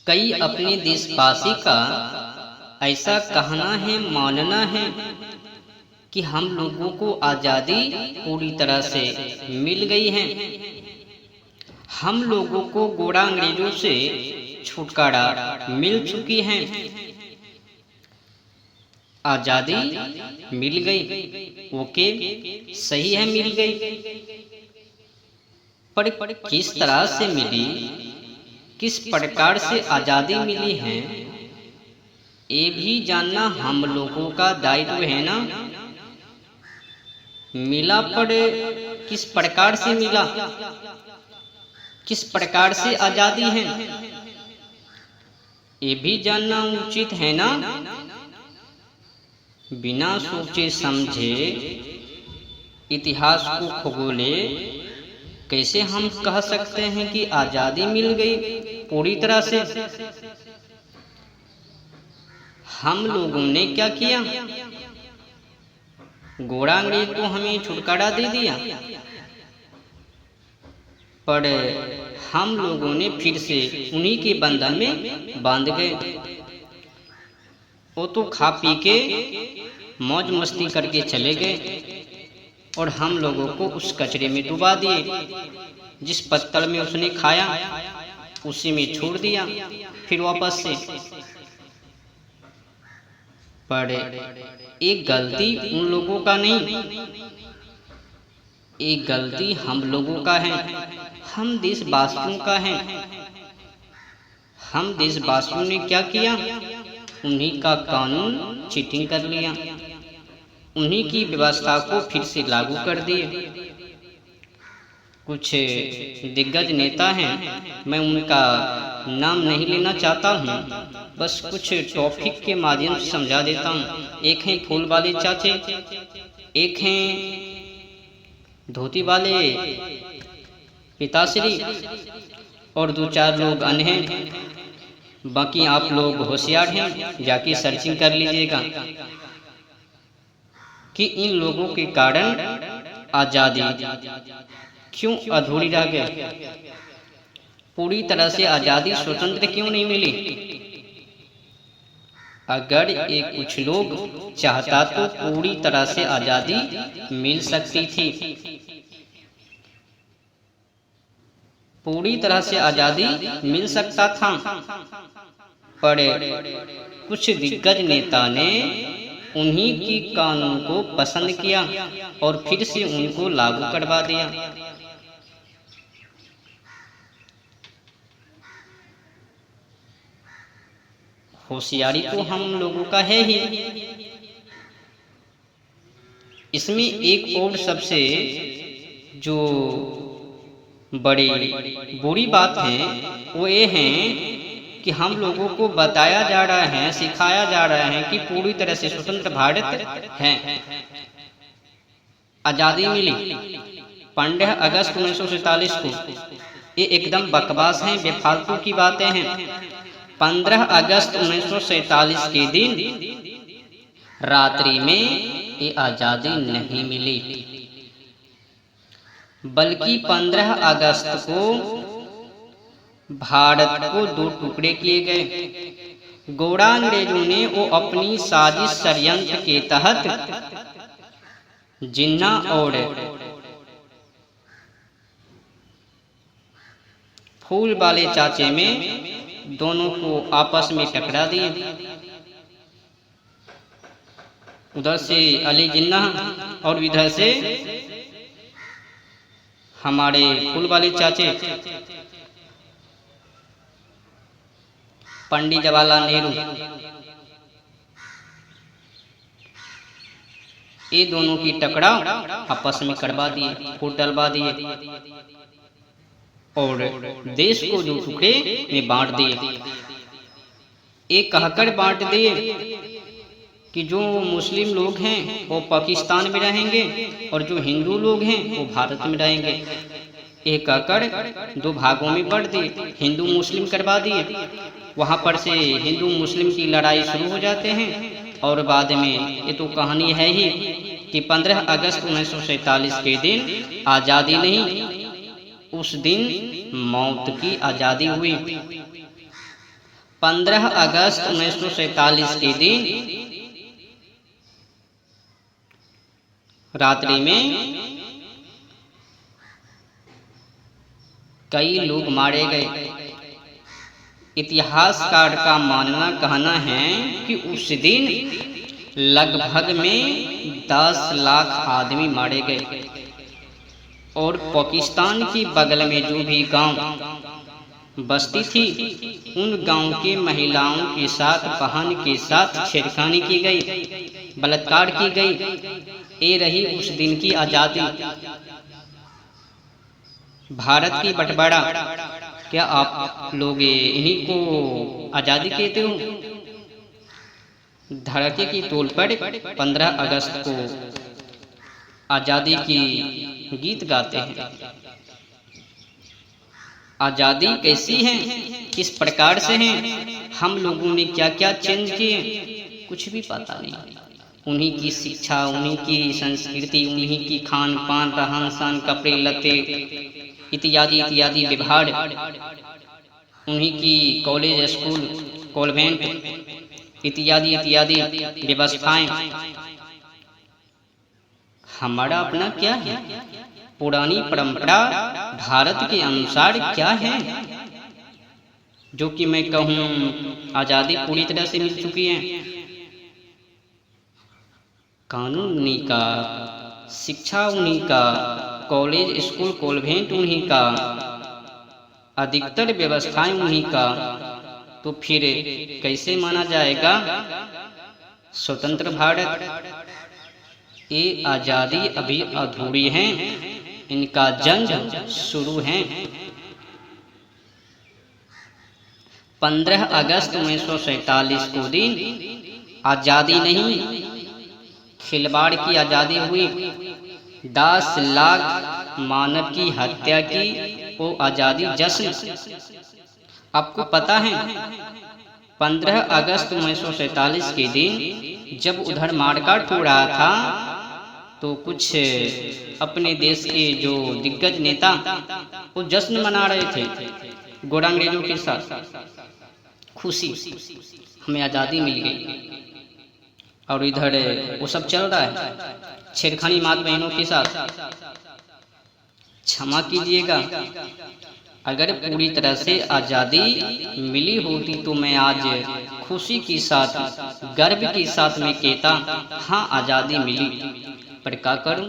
कई अपने देशवासी का ऐसा कहना है, मानना है कि हम लोगों को आज़ादी पूरी तरह से मिल गई है। हम लोगों को गोरा अंग्रेजों से छुटकारा मिल चुकी है, आज़ादी मिल गई। ओके, सही है, मिल गई। पर किस तरह से मिली, किस प्रकार से आज़ादी मिली है, ये भी जानना हम लोगों का दायित्व है ना। मिला पर किस प्रकार से मिला, किस प्रकार से आज़ादी है, ये भी जानना उचित है ना। बिना सोचे समझे इतिहास को खगोले कैसे हम कह सकते हैं कि आज़ादी मिल गई पूरी तरह से। हम लोगों ने क्या किया, गोरा अंग्रेज तो हमें छुटकारा दे दिया, पर हम लोगों ने फिर से उन्हीं के बंधन में बांध गए। वो तो खा पी के मौज मस्ती करके चले गए और हम लोगों को उस कचरे में डुबा दिए। जिस पत्तल में उसने खाया उसी में छोड़ दिया फिर वापस से। पर एक गलती उन लोगों का नहीं, एक गलती हम लोगों का है, हम देशवासियों का है। हम देशवासियों ने क्या किया, उन्हीं का कानून चीटिंग कर लिया, उन्हीं की व्यवस्था को फिर से लागू कर दिए। कुछ दिग्गज नेता हैं, मैं उनका नाम नहीं लेना चाहता हूँ, बस कुछ टॉपिक के माध्यम से समझा देता हूँ। एक हैं फूल वाले चाचे, एक हैं धोती वाले पिताश्री, और दो चार लोग अन्य हैं। बाकी आप लोग होशियार हैं, जाके सर्चिंग कर लीजिएगा कि इन लोगों के कारण आज़ादी क्यों अधूरी रह गई, पूरी तरह से आज़ादी स्वतंत्र क्यों नहीं मिली। अगर ये कुछ लोग चाहता तो पूरी तरह से आज़ादी मिल सकती थी, पूरी तरह से आज़ादी मिल सकता था। पर कुछ दिग्गज नेता ने उन्हीं की कानून को पसंद किया और फिर से उनको लागू करवा दिया। होशियारी तो हम लोगों का है ही। इसमें एक और सबसे जो बड़ी बुरी बात है वो ये है कि हम लोगों को बताया जा रहा है, सिखाया जा रहा है कि पूरी तरह से स्वतंत्र भारत है, आज़ादी मिली 15 अगस्त 1947 को। ये एकदम बकवास है, बेफालतू की बातें हैं। 15 अगस्त 1947 के दिन रात्रि में ये आज़ादी नहीं मिली, बल्कि 15 अगस्त को भारत को 2 टुकड़े किए गए। गोरा अंग्रेजों ने वो अपनी साजिश षड्यंत्र के तहत जिन्ना और फूल वाले चाचे में दोनों को आपस में टकरा दिए। उधर से अली जिन्ना और इधर से हमारे फूल वाले चाचे पंडित जवाहरलाल नेहरू, ये दोनों की टकराव आपस में करवा दिए, फूट डलवा दिए और देश को 2 टुकड़े में बांट दिए। एक कहकर बांट दिए कि जो मुस्लिम लोग हैं वो पाकिस्तान में रहेंगे और जो हिंदू लोग हैं वो भारत में रहेंगे। एक कहकर 2 भागों में बांट दिए, हिंदू मुस्लिम करवा दिए। वहाँ पर से हिंदू मुस्लिम की लड़ाई शुरू हो जाते हैं और बाद में ये तो कहानी है ही कि 15 अगस्त 1947 के दिन आज़ादी नहीं, उस दिन मौत की आज़ादी हुई। 15 अगस्त 1947 के दिन रात्रि में कई लोग मारे गए। इतिहासकार का मानना कहना है कि उस दिन लगभग में 10 लाख आदमी मारे गए और पाकिस्तान के बगल में जो भी गांव बस्ती थी उन गांव के महिलाओं के साथ बहन के साथ छेड़खानी की गई, बलात्कार की गई। ये रही उस दिन की आज़ादी। भारत की बंटवारा, क्या आप लोग इन्हीं को आज़ादी कहते हो? धड़के की तौल पर 15 अगस्त को आज़ादी की गीत गाते हैं। आज़ादी कैसी है, किस प्रकार से है, हम लोगों ने क्या क्या चेंज किए, कुछ भी पता नहीं। उन्हीं की शिक्षा, उन्हीं की संस्कृति, उन्हीं की खान पान, रहन सहन, कपड़े लत्ते इत्यादि इत्यादि व्यवहार, उन्हीं की कॉलेज स्कूल कॉन्वेंट इत्यादि इत्यादि व्यवस्थाएं। हमारा अपना क्या है? पुरानी परंपरा भारत के अनुसार क्या है, जो कि मैं कहूँ आज़ादी पूरी तरह से मिल चुकी है। कानून उन्हीं का, शिक्षा उन्हीं का, कॉलेज स्कूल कॉन्वेंट उन्हीं का, अधिकतर व्यवस्थाएं उन्हीं का। तो फिर कैसे माना जाएगा स्वतंत्र भारत? ये आज़ादी अभी अधूरी है, इनका जंग शुरू है। 15 अगस्त 1947 को दिन आज़ादी नहीं, खिलवाड़ की आज़ादी हुई। 10 लाख मानव की हत्या की वो आज़ादी जश्न। आपको पता है 15 अगस्त 1947 के दिन जब उधर मारकाट हो रहा था तो कुछ अपने देश के जो दिग्गज नेता वो जश्न मना रहे थे गोरा अंग्रेजों के साथ, खुशी हमें आज़ादी मिल गई। और इधर वो सब चल रहा है छेड़खानी माता बहनों के साथ। क्षमा कीजिएगा, अगर पूरी तरह से आज़ादी मिली होती तो मैं आज खुशी के साथ, गर्व के साथ मैं कहता हाँ आज़ादी मिली, पर क्या करूं?